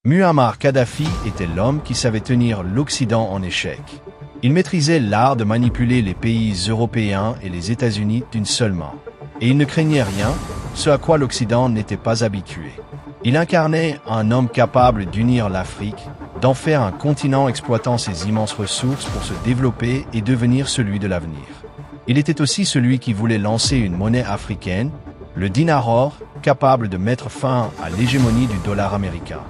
Muammar Kadhafi était l'homme qui savait tenir l'Occident en échec. Il maîtrisait l'art de manipuler les pays européens et les États-Unis d'une seule main. Et il ne craignait rien, ce à quoi l'Occident n'était pas habitué. Il incarnait un homme capable d'unir l'Afrique, d'en faire un continent exploitant ses immenses ressources pour se développer et devenir celui de l'avenir. Il était aussi celui qui voulait lancer une monnaie africaine, le dinar or, capable de mettre fin à l'hégémonie du dollar américain.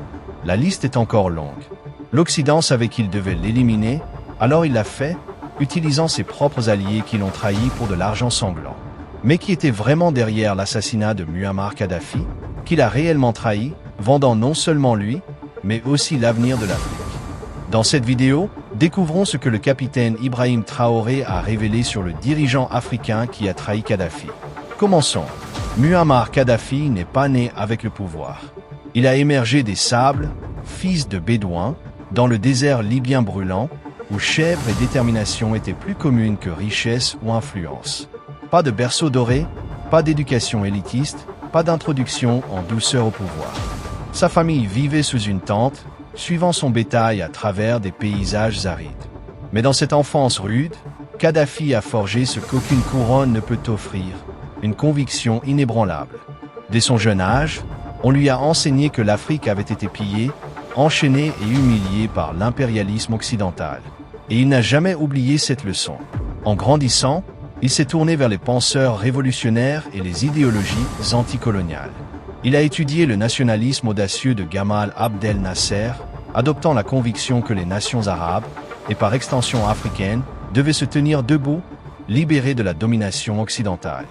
La liste est encore longue. L'Occident savait qu'il devait l'éliminer, alors il l'a fait, utilisant ses propres alliés qui l'ont trahi pour de l'argent sanglant. Mais qui était vraiment derrière l'assassinat de Muammar Kadhafi, qu'il a réellement trahi, vendant non seulement lui, mais aussi l'avenir de l'Afrique. Dans cette vidéo, découvrons ce que le capitaine Ibrahim Traoré a révélé sur le dirigeant africain qui a trahi Kadhafi. Commençons. Muammar Kadhafi n'est pas né avec le pouvoir. Il a émergé des sables, fils de bédouins, dans le désert libyen brûlant, où chèvre et détermination étaient plus communes que richesse ou influence. Pas de berceau doré, pas d'éducation élitiste, pas d'introduction en douceur au pouvoir. Sa famille vivait sous une tente, suivant son bétail à travers des paysages arides. Mais dans cette enfance rude, Kadhafi a forgé ce qu'aucune couronne ne peut offrir, une conviction inébranlable. Dès son jeune âge, on lui a enseigné que l'Afrique avait été pillée, enchaînée et humiliée par l'impérialisme occidental. Et il n'a jamais oublié cette leçon. En grandissant, il s'est tourné vers les penseurs révolutionnaires et les idéologies anticoloniales. Il a étudié le nationalisme audacieux de Gamal Abdel Nasser, adoptant la conviction que les nations arabes, et par extension africaines, devaient se tenir debout, libérées de la domination occidentale.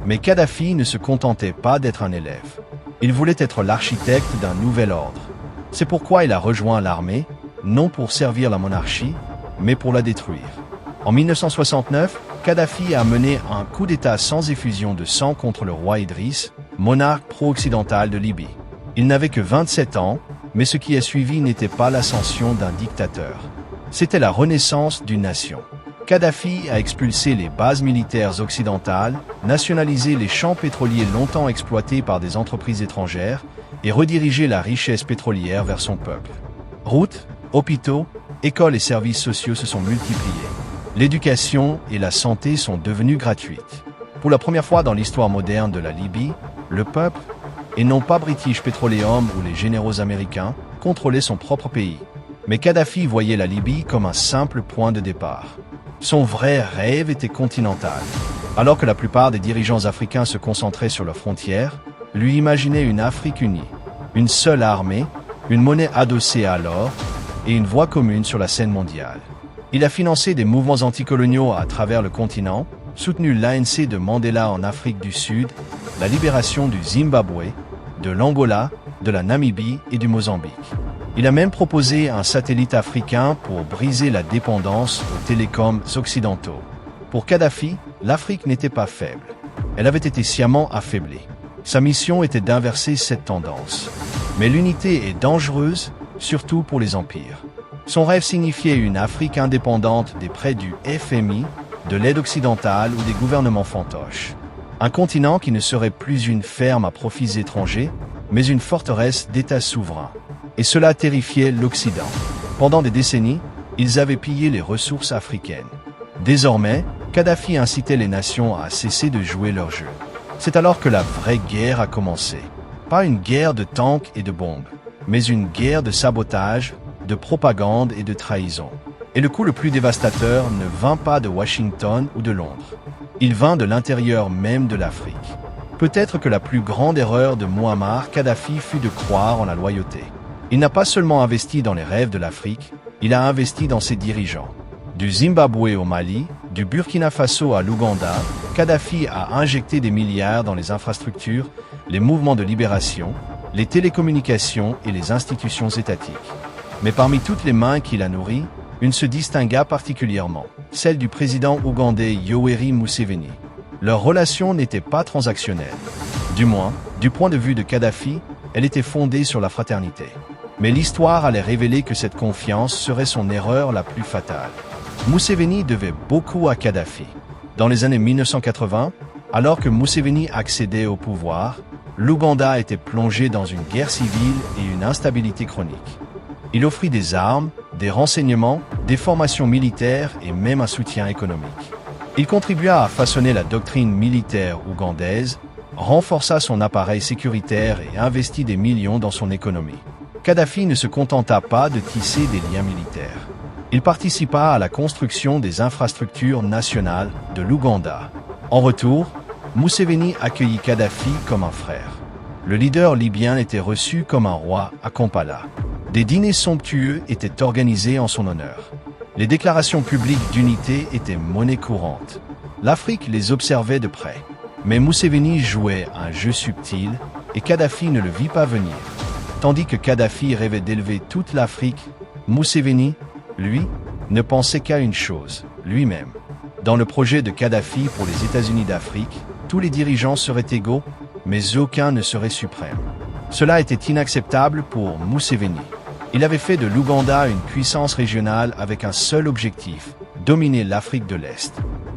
Mais Kadhafi ne se contentait pas d'être un élève. Il voulait être l'architecte d'un nouvel ordre. C'est pourquoi il a rejoint l'armée, non pour servir la monarchie, mais pour la détruire. En 1969, Kadhafi a mené un coup d'État sans effusion de sang contre le roi Idriss, monarque pro-occidental de Libye. Il n'avait que 27 ans, mais ce qui a suivi n'était pas l'ascension d'un dictateur. C'était la renaissance d'une nation. Kadhafi a expulsé les bases militaires occidentales, nationalisé les champs pétroliers longtemps exploités par des entreprises étrangères et redirigé la richesse pétrolière vers son peuple. Routes, hôpitaux, écoles et services sociaux se sont multipliés. L'éducation et la santé sont devenues gratuites. Pour la première fois dans l'histoire moderne de la Libye, le peuple, et non pas British Petroleum ou les généraux américains, contrôlait son propre pays. Mais Kadhafi voyait la Libye comme un simple point de départ. Son vrai rêve était continental. Alors que la plupart des dirigeants africains se concentraient sur leurs frontières, lui imaginait une Afrique unie, une seule armée, une monnaie adossée à l'or et une voie commune sur la scène mondiale. Il a financé des mouvements anticoloniaux à travers le continent, soutenu l'ANC de Mandela en Afrique du Sud, la libération du Zimbabwe, de l'Angola, de la Namibie et du Mozambique. Il a même proposé un satellite africain pour briser la dépendance aux télécoms occidentaux. Pour Kadhafi, l'Afrique n'était pas faible. Elle avait été sciemment affaiblie. Sa mission était d'inverser cette tendance. Mais l'unité est dangereuse, surtout pour les empires. Son rêve signifiait une Afrique indépendante des prêts du FMI, de l'aide occidentale ou des gouvernements fantoches. Un continent qui ne serait plus une ferme à profits étrangers, mais une forteresse d'États souverains. Et cela terrifiait l'Occident. Pendant des décennies, ils avaient pillé les ressources africaines. Désormais, Kadhafi incitait les nations à cesser de jouer leur jeu. C'est alors que la vraie guerre a commencé. Pas une guerre de tanks et de bombes, mais une guerre de sabotage, de propagande et de trahison. Et le coup le plus dévastateur ne vint pas de Washington ou de Londres. Il vint de l'intérieur même de l'Afrique. Peut-être que la plus grande erreur de Muammar Kadhafi fut de croire en la loyauté. Il n'a pas seulement investi dans les rêves de l'Afrique, il a investi dans ses dirigeants. Du Zimbabwe au Mali, du Burkina Faso à l'Ouganda, Kadhafi a injecté des milliards dans les infrastructures, les mouvements de libération, les télécommunications et les institutions étatiques. Mais parmi toutes les mains qu'il a nourries, une se distingua particulièrement, celle du président ougandais Yoweri Museveni. Leur relation n'était pas transactionnelle. Du moins, du point de vue de Kadhafi, elle était fondée sur la fraternité. Mais l'histoire allait révéler que cette confiance serait son erreur la plus fatale. Museveni devait beaucoup à Kadhafi. Dans les années 1980, alors que Museveni accédait au pouvoir, l'Ouganda était plongé dans une guerre civile et une instabilité chronique. Il offrit des armes, des renseignements, des formations militaires et même un soutien économique. Il contribua à façonner la doctrine militaire ougandaise, renforça son appareil sécuritaire et investit des millions dans son économie. Kadhafi ne se contenta pas de tisser des liens militaires. Il participa à la construction des infrastructures nationales de l'Ouganda. En retour, Museveni accueillit Kadhafi comme un frère. Le leader libyen était reçu comme un roi à Kampala. Des dîners somptueux étaient organisés en son honneur. Les déclarations publiques d'unité étaient monnaie courante. L'Afrique les observait de près. Mais Museveni jouait un jeu subtil et Kadhafi ne le vit pas venir. Tandis que Kadhafi rêvait d'élever toute l'Afrique, Museveni, lui, ne pensait qu'à une chose, lui-même. Dans le projet de Kadhafi pour les États-Unis d'Afrique, tous les dirigeants seraient égaux, mais aucun ne serait suprême. Cela était inacceptable pour Museveni. Il avait fait de l'Ouganda une puissance régionale avec un seul objectif, dominer l'Afrique de l'Est.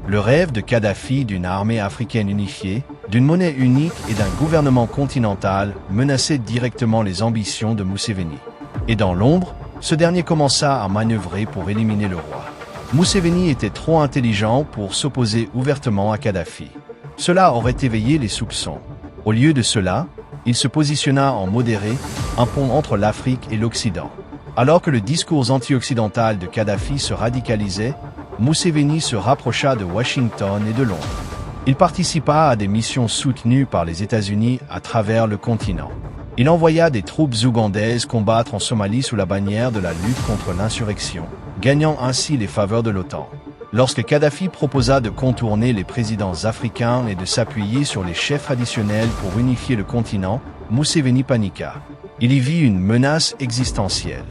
Le rêve de Kadhafi d'une armée africaine unifiée, d'une monnaie unique et d'un gouvernement continental menaçait directement les ambitions de Museveni. Et dans l'ombre, ce dernier commença à manœuvrer pour éliminer le roi. Museveni était trop intelligent pour s'opposer ouvertement à Kadhafi. Cela aurait éveillé les soupçons. Au lieu de cela, il se positionna en modéré, un pont entre l'Afrique et l'Occident. Alors que le discours anti-occidental de Kadhafi se radicalisait, Museveni se rapprocha de Washington et de Londres. Il participa à des missions soutenues par les États-Unis à travers le continent. Il envoya des troupes ougandaises combattre en Somalie sous la bannière de la lutte contre l'insurrection, gagnant ainsi les faveurs de l'OTAN. Lorsque Kadhafi proposa de contourner les présidents africains et de s'appuyer sur les chefs traditionnels pour unifier le continent, Museveni paniqua. Il y vit une menace existentielle.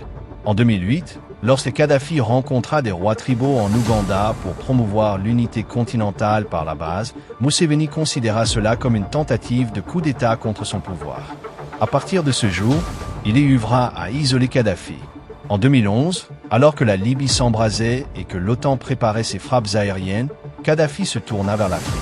En 2008, lorsque Kadhafi rencontra des rois tribaux en Ouganda pour promouvoir l'unité continentale par la base, Museveni considéra cela comme une tentative de coup d'État contre son pouvoir. À partir de ce jour, il y œuvra à isoler Kadhafi. En 2011, alors que la Libye s'embrasait et que l'OTAN préparait ses frappes aériennes, Kadhafi se tourna vers l'Afrique.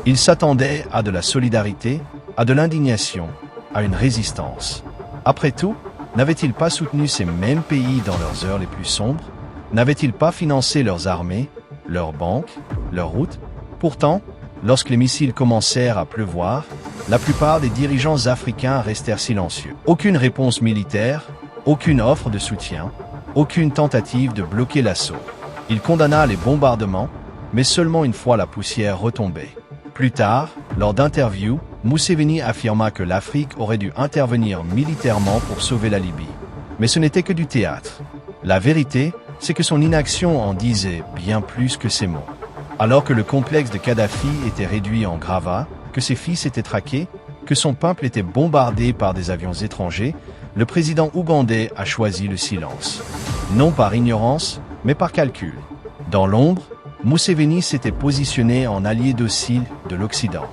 Il s'attendait à de la solidarité, à de l'indignation, à une résistance. Après tout, n'avait-il pas soutenu ces mêmes pays dans leurs heures les plus sombres? N'avait-il pas financé leurs armées, leurs banques, leurs routes? Pourtant, lorsque les missiles commencèrent à pleuvoir, la plupart des dirigeants africains restèrent silencieux. Aucune réponse militaire, aucune offre de soutien, aucune tentative de bloquer l'assaut. Il condamna les bombardements, mais seulement une fois la poussière retombée. Plus tard, lors d'interviews, Museveni affirma que l'Afrique aurait dû intervenir militairement pour sauver la Libye. Mais ce n'était que du théâtre. La vérité, c'est que son inaction en disait bien plus que ses mots. Alors que le complexe de Kadhafi était réduit en gravat, que ses fils étaient traqués, que son peuple était bombardé par des avions étrangers, le président ougandais a choisi le silence. Non par ignorance, mais par calcul. Dans l'ombre, Museveni s'était positionné en allié docile de l'Occident.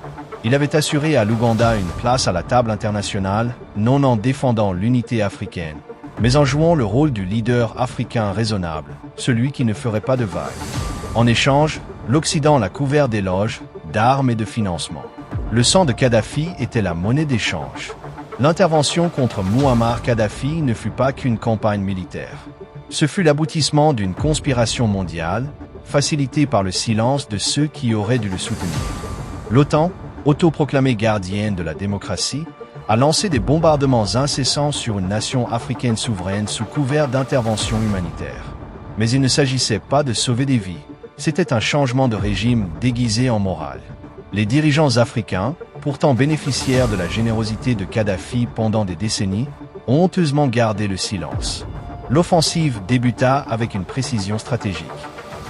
Il avait assuré à l'Ouganda une place à la table internationale, non en défendant l'unité africaine, mais en jouant le rôle du leader africain raisonnable, celui qui ne ferait pas de vagues. En échange, l'Occident l'a couvert d'éloges, d'armes et de financement. Le sang de Kadhafi était la monnaie d'échange. L'intervention contre Muammar Kadhafi ne fut pas qu'une campagne militaire. Ce fut l'aboutissement d'une conspiration mondiale, facilitée par le silence de ceux qui auraient dû le soutenir. L'OTAN, autoproclamée gardienne de la démocratie, a lancé des bombardements incessants sur une nation africaine souveraine sous couvert d'intervention humanitaire. Mais il ne s'agissait pas de sauver des vies. C'était un changement de régime déguisé en morale. Les dirigeants africains, pourtant bénéficiaires de la générosité de Kadhafi pendant des décennies, ont honteusement gardé le silence. L'offensive débuta avec une précision stratégique.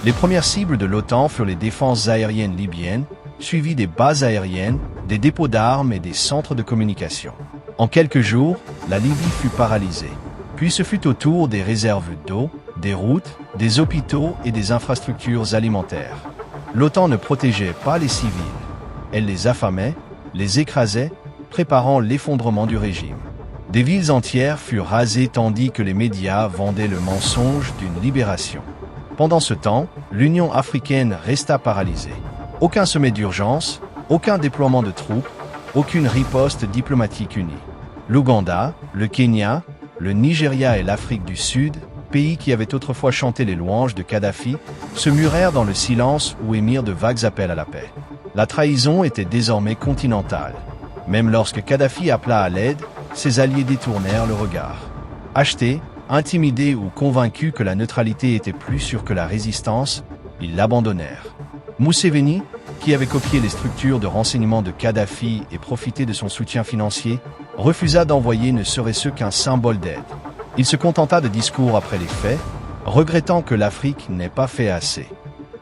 Les premières cibles de l'OTAN furent les défenses aériennes libyennes, suivies des bases aériennes, des dépôts d'armes et des centres de communication. En quelques jours, la Libye fut paralysée. Puis ce fut au tour des réserves d'eau, des routes, des hôpitaux et des infrastructures alimentaires. L'OTAN ne protégeait pas les civils. Elle les affamait, les écrasait, préparant l'effondrement du régime. Des villes entières furent rasées tandis que les médias vendaient le mensonge d'une libération. Pendant ce temps, l'Union africaine resta paralysée. Aucun sommet d'urgence, aucun déploiement de troupes, aucune riposte diplomatique unie. L'Ouganda, le Kenya, le Nigeria et l'Afrique du Sud, pays qui avaient autrefois chanté les louanges de Kadhafi, se murèrent dans le silence ou émirent de vagues appels à la paix. La trahison était désormais continentale. Même lorsque Kadhafi appela à l'aide, ses alliés détournèrent le regard. Achetés, intimidés ou convaincus que la neutralité était plus sûre que la résistance, ils l'abandonnèrent. Museveni, qui avait copié les structures de renseignement de Kadhafi et profité de son soutien financier, refusa d'envoyer ne serait-ce qu'un symbole d'aide. Il se contenta de discours après les faits, regrettant que l'Afrique n'ait pas fait assez.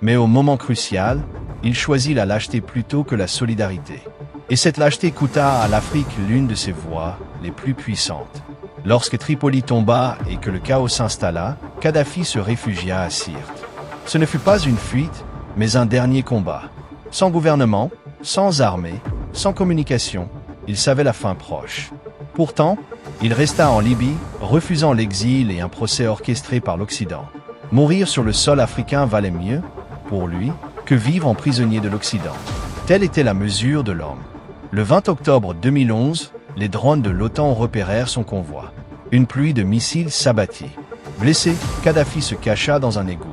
Mais au moment crucial, il choisit la lâcheté plutôt que la solidarité. Et cette lâcheté coûta à l'Afrique l'une de ses voix les plus puissantes. Lorsque Tripoli tomba et que le chaos s'installa, Kadhafi se réfugia à Sirte. Ce ne fut pas une fuite, mais un dernier combat. Sans gouvernement, sans armée, sans communication, il savait la fin proche. Pourtant, il resta en Libye, refusant l'exil et un procès orchestré par l'Occident. Mourir sur le sol africain valait mieux, pour lui, que vivre en prisonnier de l'Occident. Telle était la mesure de l'homme. Le 20 octobre 2011, les drones de l'OTAN repérèrent son convoi. Une pluie de missiles s'abattit. Blessé, Kadhafi se cacha dans un égout.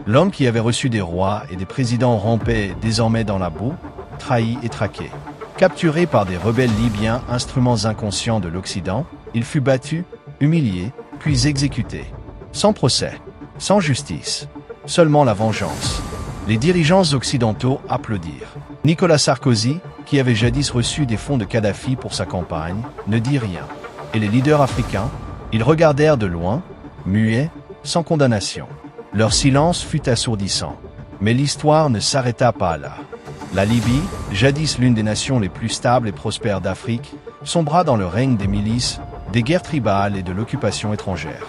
L'homme qui avait reçu des rois et des présidents rampait désormais dans la boue, trahi et traqué. Capturé par des rebelles libyens, instruments inconscients de l'Occident, il fut battu, humilié, puis exécuté. Sans procès, sans justice, seulement la vengeance. Les dirigeants occidentaux applaudirent. Nicolas Sarkozy, qui avait jadis reçu des fonds de Kadhafi pour sa campagne, ne dit rien. Et les leaders africains, ils regardèrent de loin, muets, sans condamnation. Leur silence fut assourdissant. Mais l'histoire ne s'arrêta pas là. La Libye, jadis l'une des nations les plus stables et prospères d'Afrique, sombra dans le règne des milices, des guerres tribales et de l'occupation étrangère.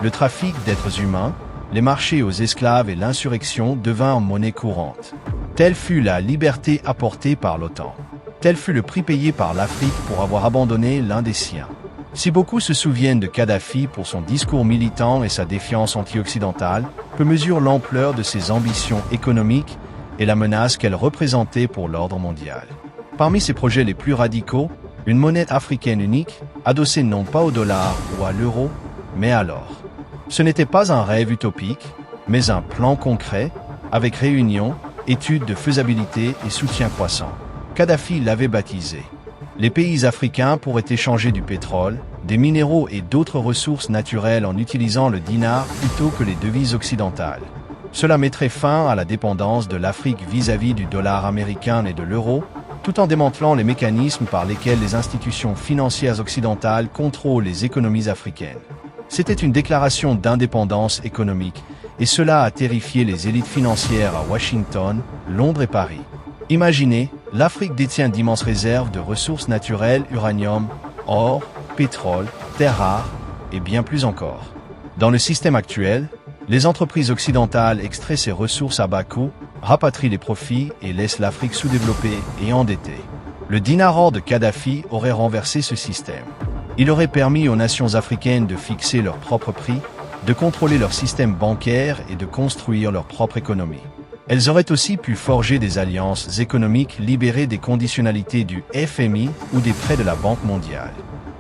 Le trafic d'êtres humains, les marchés aux esclaves et l'insurrection devinrent monnaie courante. Telle fut la liberté apportée par l'OTAN. Tel fut le prix payé par l'Afrique pour avoir abandonné l'un des siens. Si beaucoup se souviennent de Kadhafi pour son discours militant et sa défiance anti-occidentale, peu mesurent l'ampleur de ses ambitions économiques et la menace qu'elle représentait pour l'ordre mondial. Parmi ses projets les plus radicaux, une monnaie africaine unique, adossée non pas au dollar ou à l'euro, mais à l'or. Ce n'était pas un rêve utopique, mais un plan concret, avec réunion, études de faisabilité et soutien croissant. Kadhafi l'avait baptisé. Les pays africains pourraient échanger du pétrole, des minéraux et d'autres ressources naturelles en utilisant le dinar plutôt que les devises occidentales. Cela mettrait fin à la dépendance de l'Afrique vis-à-vis du dollar américain et de l'euro, tout en démantelant les mécanismes par lesquels les institutions financières occidentales contrôlent les économies africaines. C'était une déclaration d'indépendance économique, et cela a terrifié les élites financières à Washington, Londres et Paris. Imaginez, l'Afrique détient d'immenses réserves de ressources naturelles, uranium, or, pétrole, terres rares, et bien plus encore. Dans le système actuel, les entreprises occidentales extraient ces ressources à bas coût, rapatrient les profits et laissent l'Afrique sous-développée et endettée. Le dinar or de Kadhafi aurait renversé ce système. Il aurait permis aux nations africaines de fixer leurs propres prix, de contrôler leur système bancaire et de construire leur propre économie. Elles auraient aussi pu forger des alliances économiques libérées des conditionnalités du FMI ou des prêts de la Banque mondiale.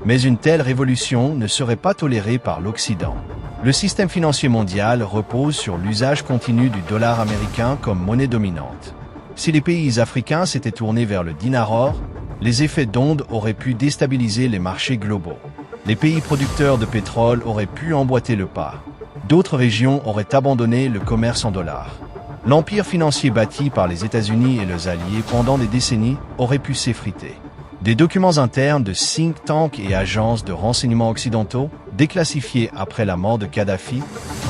Mais une telle révolution ne serait pas tolérée par l'Occident. Le système financier mondial repose sur l'usage continu du dollar américain comme monnaie dominante. Si les pays africains s'étaient tournés vers le dinar or, les effets d'onde auraient pu déstabiliser les marchés globaux. Les pays producteurs de pétrole auraient pu emboîter le pas. D'autres régions auraient abandonné le commerce en dollars. L'empire financier bâti par les États-Unis et leurs alliés pendant des décennies aurait pu s'effriter. Des documents internes de think tanks et agences de renseignement occidentaux, déclassifiés après la mort de Kadhafi,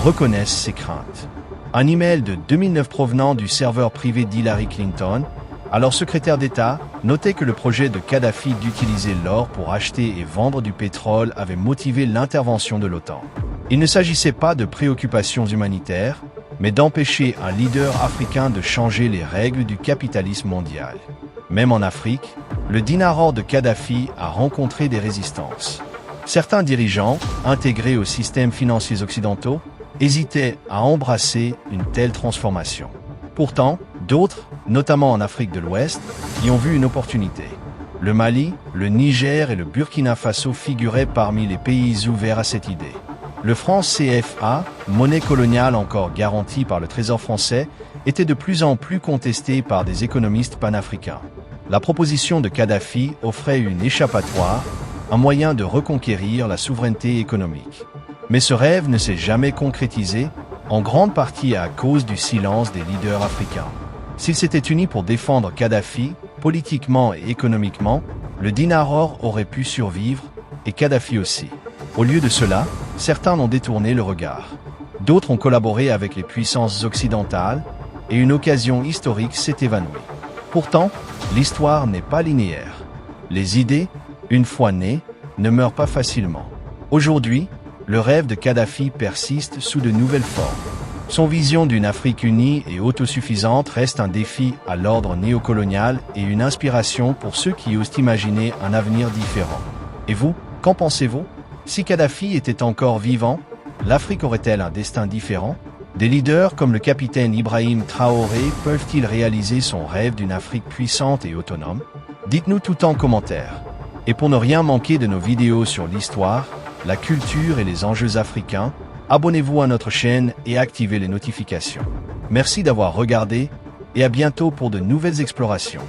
reconnaissent ces craintes. Un email de 2009 provenant du serveur privé d'Hillary Clinton, alors secrétaire d'État, notait que le projet de Kadhafi d'utiliser l'or pour acheter et vendre du pétrole avait motivé l'intervention de l'OTAN. Il ne s'agissait pas de préoccupations humanitaires, mais d'empêcher un leader africain de changer les règles du capitalisme mondial. Même en Afrique, le dinar or de Kadhafi a rencontré des résistances. Certains dirigeants, intégrés aux systèmes financiers occidentaux, hésitaient à embrasser une telle transformation. Pourtant, d'autres, notamment en Afrique de l'Ouest, y ont vu une opportunité. Le Mali, le Niger et le Burkina Faso figuraient parmi les pays ouverts à cette idée. Le franc CFA, monnaie coloniale encore garantie par le Trésor français, était de plus en plus contesté par des économistes panafricains. La proposition de Kadhafi offrait une échappatoire, un moyen de reconquérir la souveraineté économique. Mais ce rêve ne s'est jamais concrétisé, en grande partie à cause du silence des leaders africains. S'ils s'étaient unis pour défendre Kadhafi, politiquement et économiquement, le dinar or aurait pu survivre, et Kadhafi aussi. Au lieu de cela, certains ont détourné le regard. D'autres ont collaboré avec les puissances occidentales, et une occasion historique s'est évanouie. Pourtant, l'histoire n'est pas linéaire. Les idées, une fois nées, ne meurent pas facilement. Aujourd'hui, le rêve de Kadhafi persiste sous de nouvelles formes. Son vision d'une Afrique unie et autosuffisante reste un défi à l'ordre néocolonial et une inspiration pour ceux qui osent imaginer un avenir différent. Et vous, qu'en pensez-vous? Si Kadhafi était encore vivant, l'Afrique aurait-elle un destin différent? Des leaders comme le capitaine Ibrahim Traoré peuvent-ils réaliser son rêve d'une Afrique puissante et autonome? Dites-nous tout en commentaire. Et pour ne rien manquer de nos vidéos sur l'histoire, la culture et les enjeux africains, abonnez-vous à notre chaîne et activez les notifications. Merci d'avoir regardé et à bientôt pour de nouvelles explorations.